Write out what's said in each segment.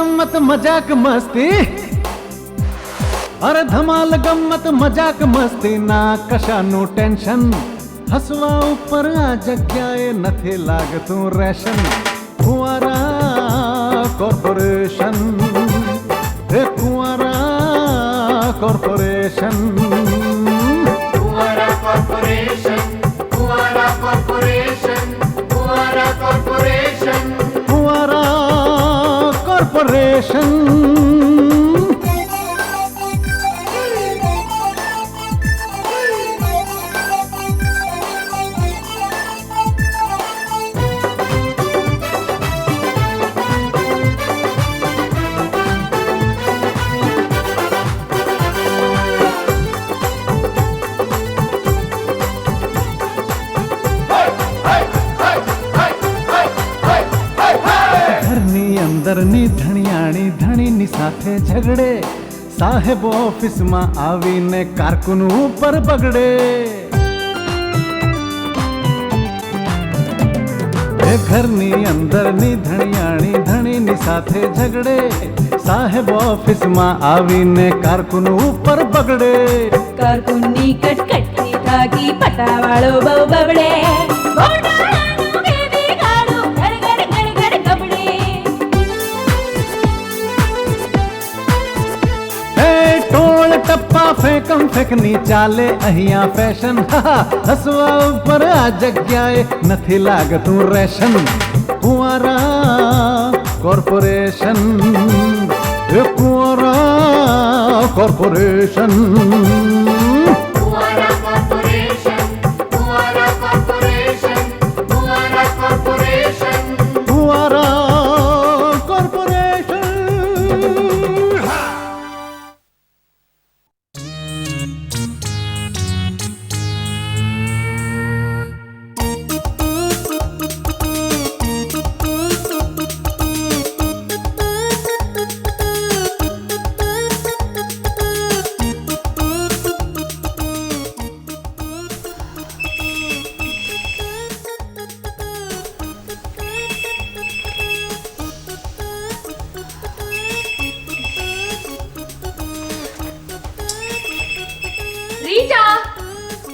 ગમ્મત મજાક મસ્તી, અરે ધમાલ ગમ્મત મજાક મસ્તી ના કશાનું ટેન્શન, હસવા ઉપર આ જગ્યાએ નથી લાગતું રેશન. કુંવારા કોર્પોરેશન, હે કુંવારા કોર્પોરેશન, કુંવારા કોર્પોરેશન, કુંવારા કોર્પોરેશન, કુંવારા કોર્પોરેશન, કુંવારા કોર્પોરેશન. અંદરની ધણિયાણી ધણીની સાથે ઝઘડે, સાહેબ ઓફિસમાં આવીને કારકુન ઉપર બગડે. એ ઘરની અંદરની ધણિયાણી ધણીની સાથે ઝઘડે, સાહેબ ઓફિસમાં આવીને કારકુન ઉપર બગડે. કારકુનની કટકટથી થાકી પટાવાળો બહુ બબડે. ટપ્પા ફેંકમ ફેંકની ચાલે અહીંયા ફેશન, હસવા ઉપર આ જગ્યાએ નથી લાગતું રેશન. કુંવારા કોર્પોરેશન, કુંવારા કોર્પોરેશન, કુંવારા કોર્પોરેશન, કુંવારા કોર્પોરેશન, કુંવારા કોર્પોરેશન, કુંવારા કોર્પોરેશન. રીટા,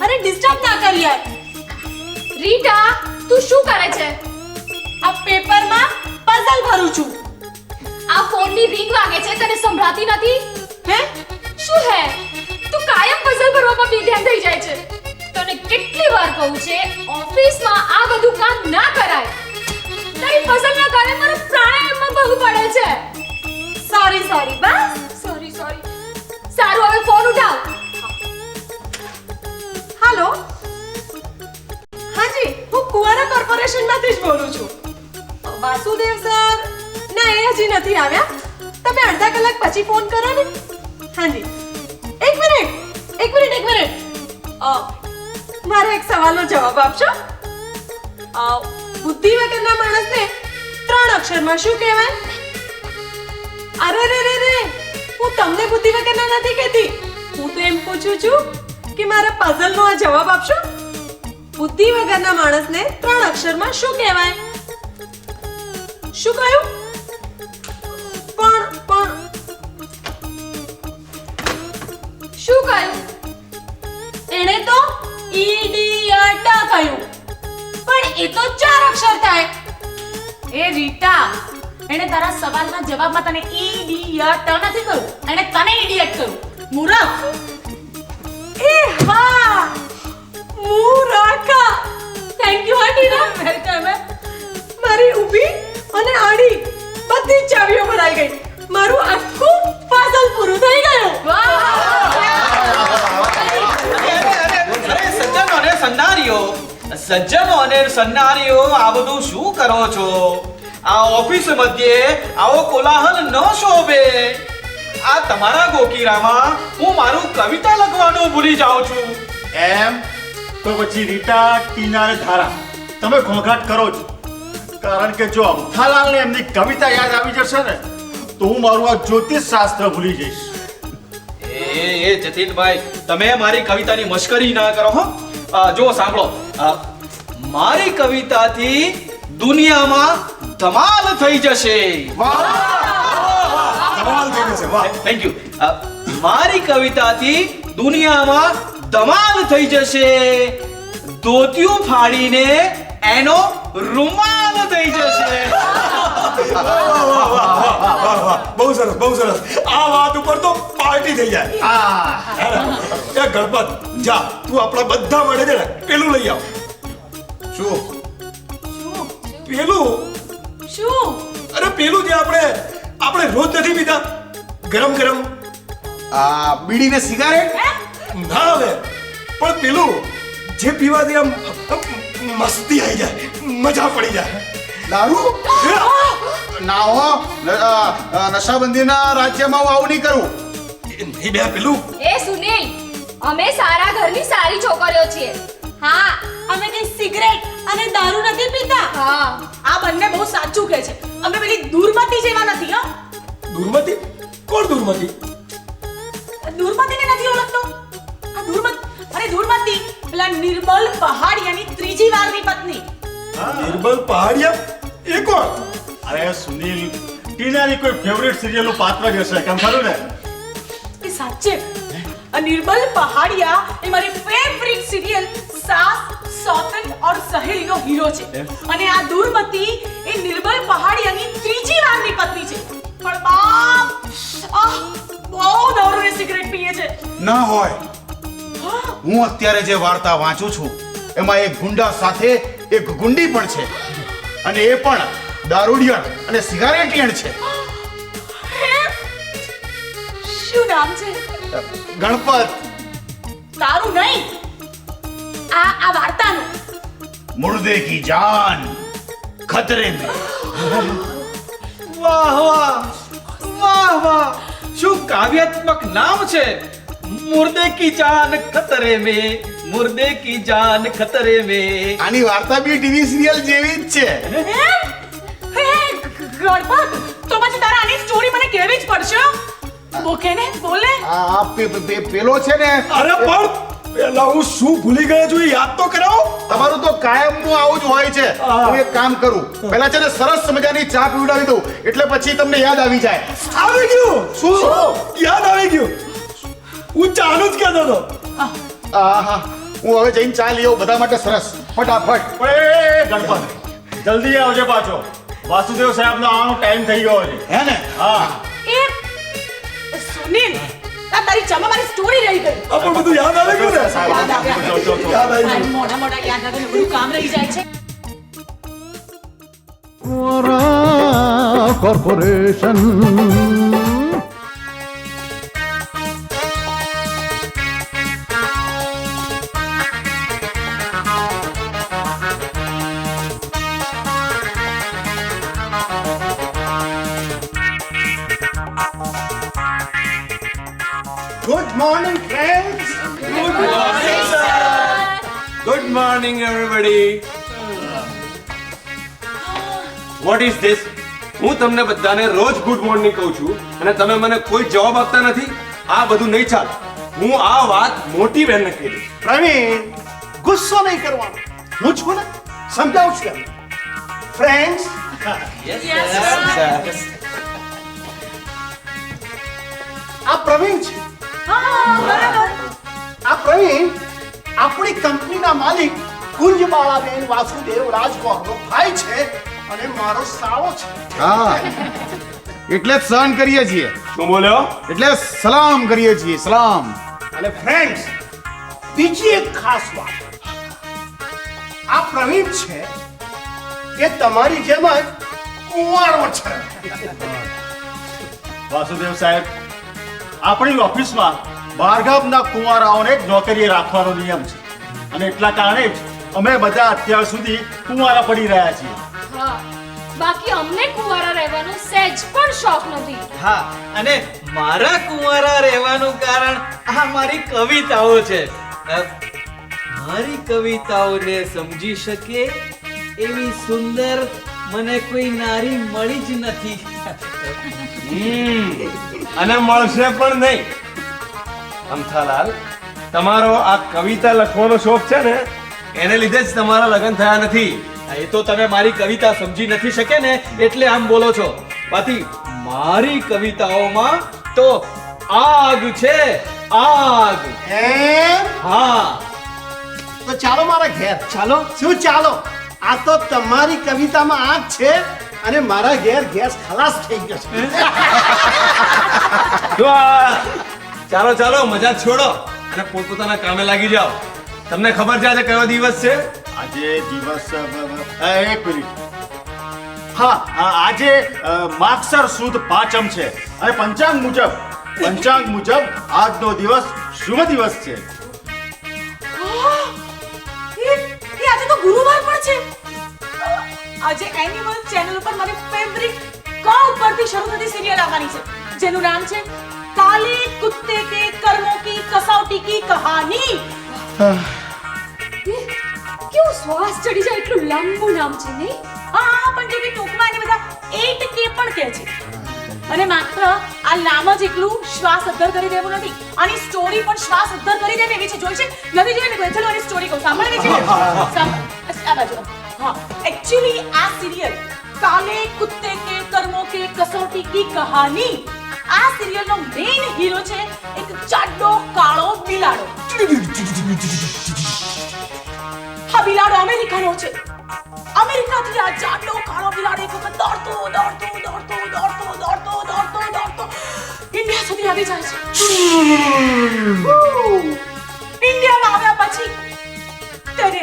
અરે ડિસ્ટર્બ ના કર યાર. રીટા, તું શું કરે છે? આ પેપરમાં પઝલ ભરું છું. આ ફોનની રિંગ વાગે છે, તને સંભળાતી નથી? હે? શું હે? તું કાયમ પઝલ ભરવામાં બેધ્યાન થઈ જાય છે. તને કેટલી વાર કહું છે ઓફિસમાં આ બધું કામ ના કરાય. તારી પઝલના કારણે મારો પ્રાણાયામમાં ભંગ પડે છે. સોરી બસ. સોરી. સારું, હવે ફોન ઉઠાવ. હેલો, હાજી, હું કુંવારા કોર્પોરેશનમાંથી જ બોલું છું. વાસુદેવ સર ના, એ હજી નથી આવ્યા. તમે અડધા કલાક પછી ફોન કરો ને. હાજી, એક મિનિટ. મારા એક સવાલનો જવાબ આપશો? બુદ્ધિ વગરના માણસને 3 અક્ષરમાં શું કહેવાય? અરે રે, હું તમને બુદ્ધિ વગરના નથી કહેતી. હું તો એમ પૂછું છું કે મારા પઝલનો આ જવાબ આપશો. બુદ્ધિ વગરના માણસને 3 અક્ષરમાં શું કહેવાય? શું કહ્યું? પણ શું કહ્યું? એણે તો ઇડિયટ કહ્યું. પણ એ તો 4 અક્ષર થાય. એ રીટા, એને તારા સવાલના જવાબમાં તને ઈડિયટ નથી કહ્યું, એને તને ઈડિયટ કહ્યું. મૂર્ખ. એ હા, મુરાકા. થેન્ક યુ આંટીના. વેલકમ. મારી ઊભી અને આડી બધી જ ચાવીઓ ભરાઈ ગઈ. મારું આખું પઝલ પૂરું થઈ ગયું. સજ્જનો અને સન્નારીઓ, આ બધું શું કરો છો? આ ઓફિસ મધ્યે આવો કોલાહલ ન શોભે. આ તમારા ગોકીરામાં હું મારું કવિતા લખવાનું ભૂલી જાઉં છું. એમ તો પછી રીટા, ટીના અને ધારા, તમે ઘોંઘાટ કરો છો. કારણ કે જો અમથાલાલને એમની કવિતા યાદ આવી જશે ને, તો હું મારું આ જ્યોતિષ શાસ્ત્ર ભૂલી જઈશ. એ જતીનભાઈ, તમે મારી કવિતાની મશ્કરી ના કરો હો. જો સાંભળો, મારી કવિતાથી દુનિયામાં ધમાલ થઈ જશે. વાહ! લાગે છે વાહ થેન્ક યુ. મારી કવિતાથી દુનિયામાં ધમાલ થઈ જશે. ધોતિયું ફાડીને એનો રૂમાલ થઈ જશે. બહુ સરસ આ વાત ઉપર તો પાર્ટી થઈ જાય એ ગણપત જા તું આપણા બધા માટે છે ને પેલું લઈ આવ શું પેલું શું? અરે પેલું જે આપણે રોજ નથી પીતા ગરમ ગરમ આ બીડી ને સિગારેટ ના હવે પણ પેલું જે પીવાથી આમ મસ્તી આવી જાય મજા પડી જાય દારૂ ના હો નશાબંધીના રાજ્યમાં હું આવું નહીં કરું. નહીં બે પેલું એ સુનિલ, અમે સારા ઘરની સારી છોકરીઓ છીએ. હા, અમે કઈ સિગરેટ અને દારૂ નથી પીતા. હા, આ બંને બહુ સાચું કહે છે. અમે પેલી દૂરમતી જેવા નથી. હો, દૂરમતી કોણ દૂરમતી દૂરમતીને નથી ઓળખતો? આ દૂરમતી પેલા નિર્મલ પહાડિયાની ત્રીજી વારની પત્ની. નિર્મલ પહાડિયા એ કોણ અરે સુનિલ ટીનાની કોઈ ફેવરેટ સિરિયલનું પાત્ર જ હશે કેમ ખરું ને? એ સાચે આ નિર્મલ પહાડિયા એ મારી ફેવરિટ સિરિયલ સાસ સૌતન ઓર સહેલીનો હીરો છે. અને આ દૂરમતી એ નિર્મલ પહાડિયાની ત્રીજી વારની પત્ની છે. પણ બાપ બહુ દારૂ ને સિગરેટ પીએ છે. ના હોય. હું અત્યારે જે વાર્તા વાંચું છું એમાં એક ગુંડા સાથે એક ગુંડી પણ છે અને એ પણ દારૂડિયણ અને સિગારેટિયણ છે. શું નામ છે? ગણપત. તારું નહીં, આ વાર્તાનું. મુર્દે કી જાન ખતરે મેં. વાહ વાહ વાહ વાહ, શું કાવ્યાત્મક નામ છે. મુર્દે કી જાન ખતરે में, મુર્દે કી જાન ખતરે में. આની વાર્તા બી ટીવી સિરિયલ જેવી જ છે. ગણપત, તો પછી તારા આની સ્ટોરી મને કહેવી જ પડશે. બોકે ને બોલે. આ પેલો છે ને અરે પણ પેલા હું શું ભૂલી ગયો છું એ યાદ તો કરાવો તમારું તો કાયમનું આવું જ હોય છે. હું એક કામ કરું પહેલા છે ને સરસ મજાની ચા પીવડાવી દઉં એટલે પછી તમને યાદ આવી જાય. આવી ગયું શું? યાદ આવી ગયું હું ચાલુ જ કહેતો હતો આહા, હું હવે જઈને ચા લઈ આવું બધા માટે સરસ ફટાફટ. ગણપત જલ્દી આવજે પાછો. વાસુદેવ સાહેબનો આવવાનો ટાઈમ થઈ ગયો છે. હે ને? હા, એ સુનિલ, તારી ચામાં મારી સ્ટોરી રહી ગઈ. આ પણ બધું યાદ આવી ગયું ને યાદ આવ્યા. યાદ આવી ગયું મોડા યાદ આવે બધું કામ રહી જાય છે. Corporation good morning friends. Good morning everybody. What is this? હું તમને બધાને રોજ ગુડ મોર્નિંગ કહું છું અને તમે મને કોઈ જવાબ આપતા નથી. આ બધું નહીં ચાલે. હું આ વાત મોટી બહેનને કહીશ. પ્રવીણ, ગુસ્સો નહીં કરવાનો. હું છું ને, સમજાવું છું. ફ્રેન્ડ્સ, આ પ્રવીણ છે. આ પ્રવીણ આપણી કંપનીના માલિક કુંજબાળાબેન વાસુદેવ રાજકોટનો ભાઈ છે અને મારો સાળો છે. હા, એટલે જ સહન કરીએ છીએ. શું બોલ્યો? એટલે સલામ કરીએ છીએ. સલામ. અને ફ્રેન્ડ્સ, બીજી એક ખાસ વાત, આ પ્રવીણ છે એ તમારી જેમ જ કુંવારો છે. વાસુદેવ સાહેબ, આપણી ઓફિસમાં બહારગામના કુંવારાઓને જ નોકરીએ રાખવાનો નિયમ છે અને એટલા કારણે જ અમે બધા અત્યાર સુધી કુંવારા પડી રહ્યા છીએ. હા, બાકી અમને કુંવારા રહેવાનો સહેજ પણ શોખ નથી. હા, અને મારા કુંવારા રહેવાનું કારણ આ મારી કવિતાઓ છે. મારી કવિતાઓને સમજી શકે એવી સુંદર મને કોઈ નારી મળી જ નથી. અને મળશે પણ નહીં. અમથાલાલ, તમારો આ કવિતા લખવાનો શોખ છે ને એને લીધે જ તમારા લગ્ન થયા નથી. એ તો તમે મારી કવિતા સમજી નથી શકે ને એટલે આમ બોલો છો. બાકી મારી કવિતાઓમાં તો આગ છે, આગ. એમ હા. તો ચાલો મારા ઘેર. ચાલો શું ચાલો? આ તો તમારી કવિતામાં આગ છે અને મારા ઘેર ગેસ ખલાસ થઈ ગયો છે. ચાલો ચાલો, મજા છોડો અને પોતપોતાના કામે લાગી જાઓ. તમને ખબર છે આજે કયો દિવસ છે? આજે દિવસ એક મિનિટ. હા, આજે માગસર સુદ પાંચમ છે અને પંચાંગ મુજબ આજનો દિવસ શુભ દિવસ છે. એ આજે તો ગુરુવાર પણ છે. આજે એનિમલ ચેનલ ઉપર મારી ફેવરિટ ક ઉપરથી શરૂ થતી સિરિયલ આવવાની છે જેનું નામ છે કાલે કુત્તે કે કર્મો કી કસौटी की कहानी. કેવું શ્વાસ ચડી જાય એટલું લાંબુ નામ છે ને. હા, પણ જો કે ટૂંકમાં એને બધા 8K પણ કહે છે. અને માત્ર આ નામ જ એકલું શ્વાસ અદ્ધર કરી દેવું નથી, આની સ્ટોરી પણ શ્વાસ અદ્ધર કરી દે એવી છે. જોઈ છે? નથી જોઈ ને? ચલો આની સ્ટોરી કહું. સાંભળવી છે? આ બાજુ. હા, एक्चुअली આ સિરિયલ કાલે કુત્તે કે કર્મો કે કસौटी की कहानी, આ સિરિયલનો મેઇન હીરો છે એક જાડો કાળો બિલાડો. હા, બિલાડો અમેરિકાનો છે. અમેરિકાથી આ જાડો કાળો બિલાડો એક વખત દોડતો ઇન્ડિયા સુધી આવી જાય છે. ઇન્ડિયામાં આવ્યા પછી તેને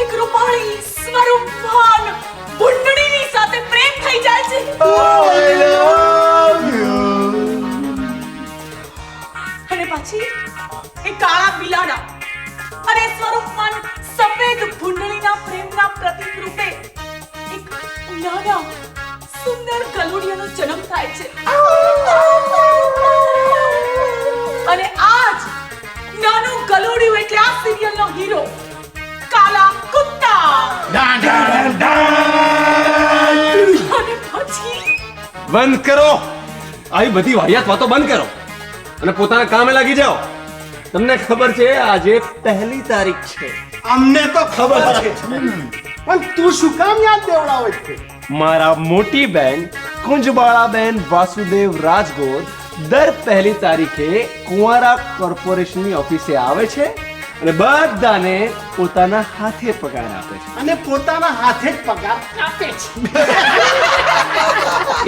એક રૂપાળી સ્વરૂપવાન ભૂંડણીની સાથે પ્રેમ થઈ જાય છે. અને પછી એ કાળા બિલાડા અને સ્વરૂપવાન સફેદ ભૂંડણીના પ્રેમના પ્રતીક રૂપે એક નાના સુંદર ગલુડિયાનો જન્મ થાય છે. અને આજ નાનું ગલુડિયું એટલે આ સિરિયલનો હીરો કાલા કુત્તા. અને પછી બંધ કરો આવી બધી વાહિયાત વાતો, બંધ કરો અને પોતાના કામે લાગી જાઓ. તમને ખબર છે આજે 1 તારીખ છે. અમને તો ખબર છે પણ તું શું કામ યાદ દેવડાવે છે? મારા મોટી બહેન કુંજબાળાબેન વાસુદેવ રાજગોર દર 1 તારીખે કુંવારા કોર્પોરેશનની ઓફિસે આવે છે અને બધાને પોતાના હાથે પગાર આપે છે. અને પોતાના હાથે જ પગાર કાપે છે.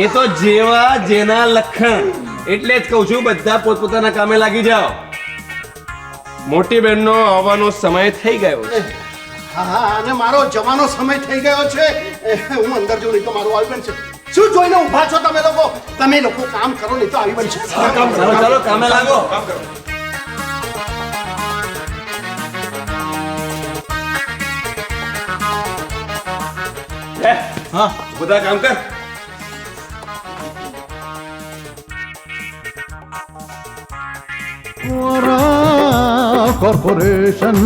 એ તો જેવા જેના લખણ. એટલે જ કહું છું બધા પોતપોતાના કામે લાગી જાઓ. મોટી બહેનનો આવવાનો સમય થઈ ગયો છે. હા, અને મારો જવાનો સમય થઈ ગયો છે. હું અંદર જઉં નહીં તો મારું આવી બનશે. શું જોઈને ઊભા છો તમે લોકો? તમે લોકો કામ કરો નહીં તો આવી બનશે. ચાલો ચાલો કામે લાગો. હા, બધા કામ કર. કુંવારા કોર્પોરેશન.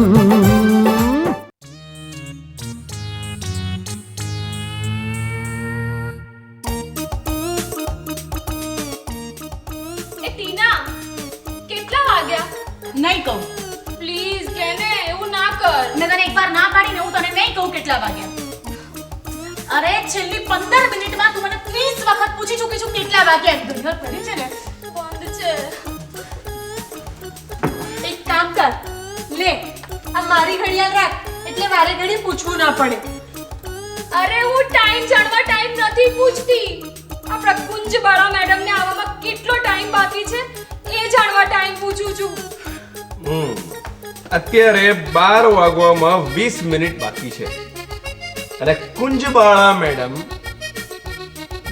એ ટીના, કેટલા વાગ્યા? નહીં કહું. પ્લીઝ કેને એવું ના કર. મેં તને એકવાર ના પાડીને હું તને નહીં કહું કેટલા વાગ્યા. અરે છેલ્લી 15 મિનિટમાં તું મને 30 વખત પૂછી ચૂકી છું કેટલા વાગ્યા. ઘડિયાળ પડી છે ને? બંધ છે. એક કામ કર, લે આ મારી ઘડિયાળ રાખ એટલે વારે ઘડી પૂછવું ના પડે. અરે હું ટાઈમ જાણવા ટાઈમ નથી પૂછતી. આપણા કુંજબાળા મેડમને આવવામાં કેટલો ટાઈમ બાકી છે એ જાણવા ટાઈમ પૂછું છું. અત્યારે 12 વાગવામાં 20 મિનિટ બાકી છે અને કુંજબાળા મેડમ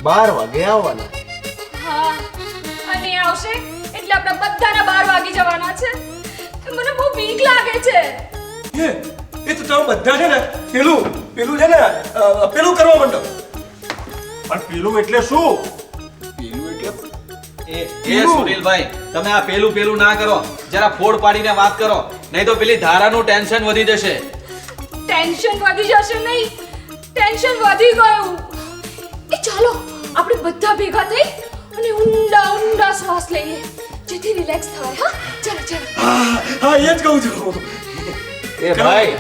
12 વાગે આવવાના. હા, અને એ આવશે એટલે આપણા બધાના 12 વાગી જવાના છે. મને બહુ બીક લાગે છે. એ તો તમે બધા છે ને પેલું છે ને પેલું કરવા માંડો. પણ પેલું એટલે શું? એ સુનિલભાઈ, તમે આ પેલું ના કરો. જરા ફોડ પાડીને વાત કરો, નહીં તો પેલી ધારાનું ટેન્શન વધી જશે. ટેન્શન વધી જશે નહીં, ટેન્શન વધી ગયું. એ ચાલો આપણે બધા ભેગા થઈ અને ઊંડા શ્વાસ લઈએ જેથી રિલેક્સ થાય. હા, ચાલો ચાલો. હા, એ જ કહું છું. એ ભાઈ,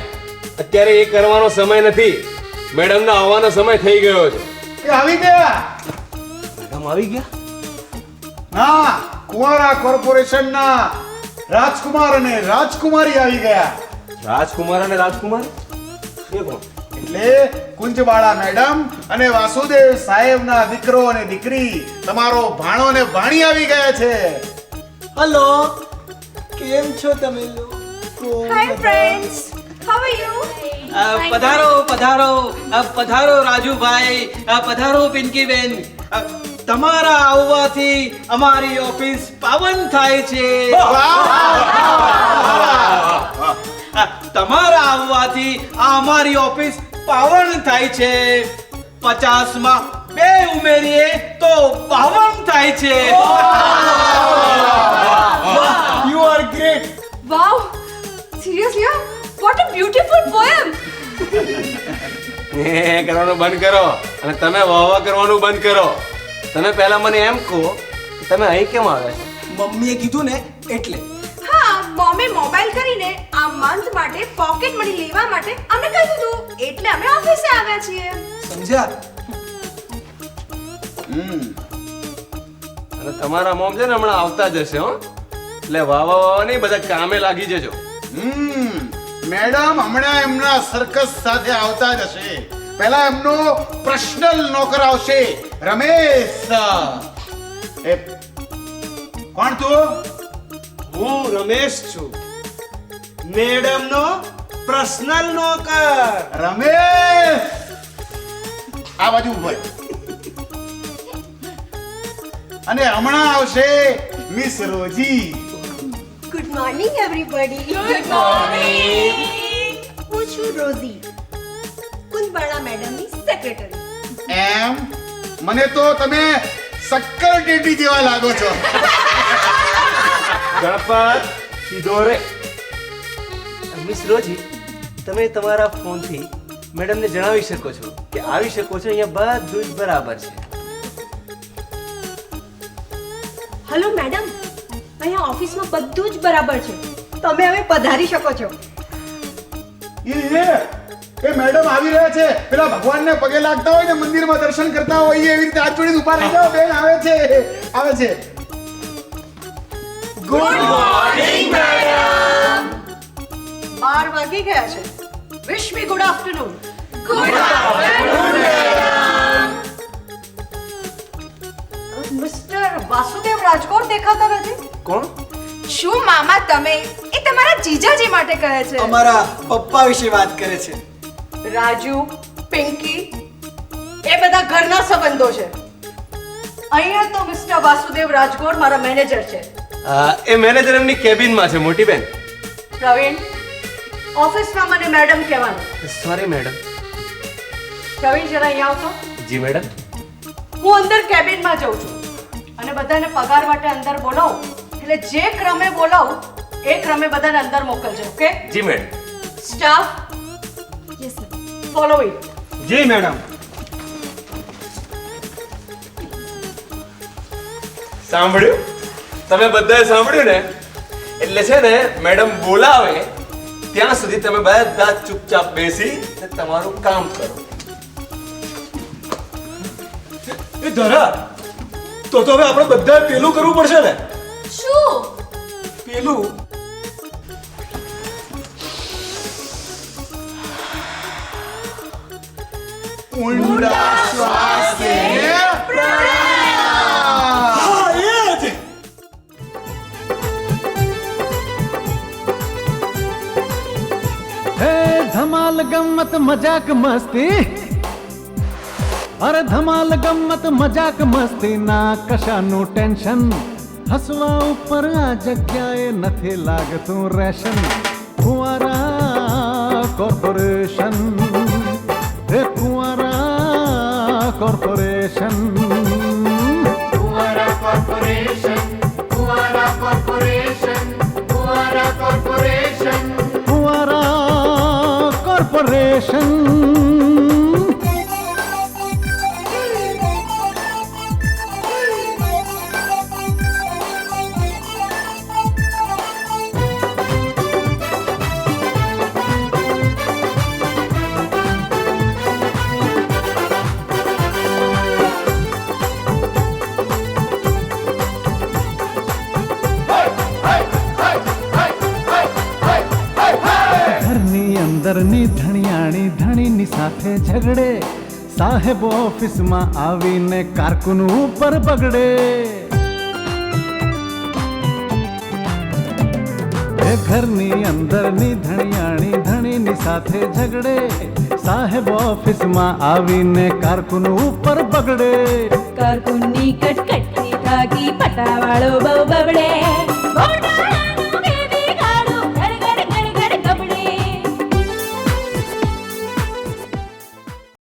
અત્યારે એ કરવાનો સમય નથી. મેડમના આવવાનો સમય થઈ ગયો છે. એ આવી ગયા. મેડમ આવી ગયા? હા, કુંવારા કોર્પોરેશનના રાજકુમાર અને રાજકુમારી આવી ગયા. રાજકુમાર અને રાજકુમાર એ કોણ? એટલે કુંજબાળા મેડમ અને વાસુદેવ સાહેબના દીકરો અને દીકરી તમારો ભાણો ને ભાણી આવી ગયા છે. હેલો, કેમ છો તમે લોકો? Hi friends, how are you? પધારો પધારો પધારો રાજુભાઈ, પધારો પિંકીબેન. તમારા આવવાથી અમારી ઓફિસ પાવન થાય છે. તમારા આવવાથી આ અમારી ઓફિસ પાવન થાય છે. 50 માં 2 ઉમેરીએ તો 52 થાય છે. You are great. Wow, seriously what a beautiful poem. એ કરવાનું બંધ કરો અને તમે વાહ કરવાનું બંધ કરો. તમે પહેલા મને એમ કહો કે તમે અહીં કેમ આવ્યા છો? મમ્મીએ કીધું ને એટલે. હા, મોમે મોબાઈલ કરીને આ મંથ માટે પોકેટ મની લેવા માટે અમને કહ્યું હતું, એટલે અમે ઓફિસે આવ્યા છીએ. સમજ્યા? અને તમારા મોમ છે ને હમણાં આવતા જ હશે હો, એટલે વાવા નહીં, બધા કામે લાગી જજો. મેડમ હમણાં એમના સર્કસ સાથે આવતા જ હશે. પહેલા એમનો પર્સનલ નોકર આવશે, રમેશ. એ કોણ તું? હું રમેશ છું, મેડમનો પર્સનલ નોકર. રમેશ આ બાજુ ઉભો રહે. અને હમણાં આવશે miss Rosy. Good morning everybody. Good morning. હું છું રોઝી, કુંજબાળા મેડમની સેક્રેટરી. એમ? મને તો તમે શક્કર ટેટી જેવા લાગો છો. ગણપત સીધો રે. મિસ રોજી, તમે તમારા ફોનથી મેડમને જણાવી શકો છો કે આવી શકો છો, અહીંયા બધું જ બરાબર છે. હેલો મેડમ, અહીંયા ઓફિસમાં બધું જ બરાબર છે. તમે હવે પધારી શકો છો. એ મેડમ આવી રહ્યા છે. પેલા ભગવાનને પગે લાગતા હોય ને મંદિરમાં દર્શન કરતા હોય એવી રીતે હાથ જોડીને ઊભા રહી જાઓ. બેન આવે છે, આવે છે. Good morning madam. 12 વાગી ગયા છે. Wish me good afternoon. Good afternoon madam. Mister Vasudev Rajkor દેખાતા નથી. કોણ? શું મામા તમે એ તમારા જીજાજી માટે કહે છે? અમારા પપ્પા વિશે વાત કરે છે. રાજુ, પિંકી એ બધા ઘરના સંબંધો છે. અહીંયા તો મિસ્ટર વાસુદેવ રાજકોર મારા મેનેજર છે. એ મેનેજર એમની કેબિનમાં છે મોટી બેન. પ્રવીણ, ઓફિસમાં મને મેડમ કહેવાનું. Sorry madam. પ્રવીણ જરા અહીંયા આવતો. જી મેડમ. હું અંદર કેબિનમાં જઉં છું અને બધાને પગાર માટે અંદર બોલાવું, એટલે જે ક્રમે બોલાવું એ ક્રમે બધાને અંદર મોકલજો. ઓકે? જી madam. Staff, yes sir, follow it. જી મેડમ. સાંભળ્યું? તમે બધાએ સાંભળ્યું ને? એટલે છે ને મેડમ બોલાવે ત્યાં સુધી તમે બધા ચૂપચાપ બેસી ને તમારું કામ કરો. એ ધરા, તો હવે આપણે બધા પેલું કરવું પડશે ને. શું? પેલું ઊંડા શ્વાસે પ્રાણાયામ. હા એ જ. હે ધમાલ ગમ્મત મજાક મસ્તી. અરે ધમાલ ગમ્મત મજાક મસ્તી ના કશાનું ટેન્શન. હસવા ઉપર આ જગ્યાએ નથી લાગતું રેશન. કુંવારા કોર્પોરેશન, હે કુંવારા corporation. Kuara Corporation, Kuara Corporation, Kuara Corporation. કુંવારા કોર્પોરેશન. ધણિયાણી ધણીની સાથે ઝઘડે, સાહેબ ઓફિસમાં આવીને કારકુન ઉપર બગડે. એ ઘરની અંદરની ધણિયાણી ધણીની સાથે ઝઘડે, સાહેબ ઓફિસમાં આવીને કારકુન ઉપર બગડે. કારકુનની કટકટથી થાકી પટાવાળો બહુ બબડે.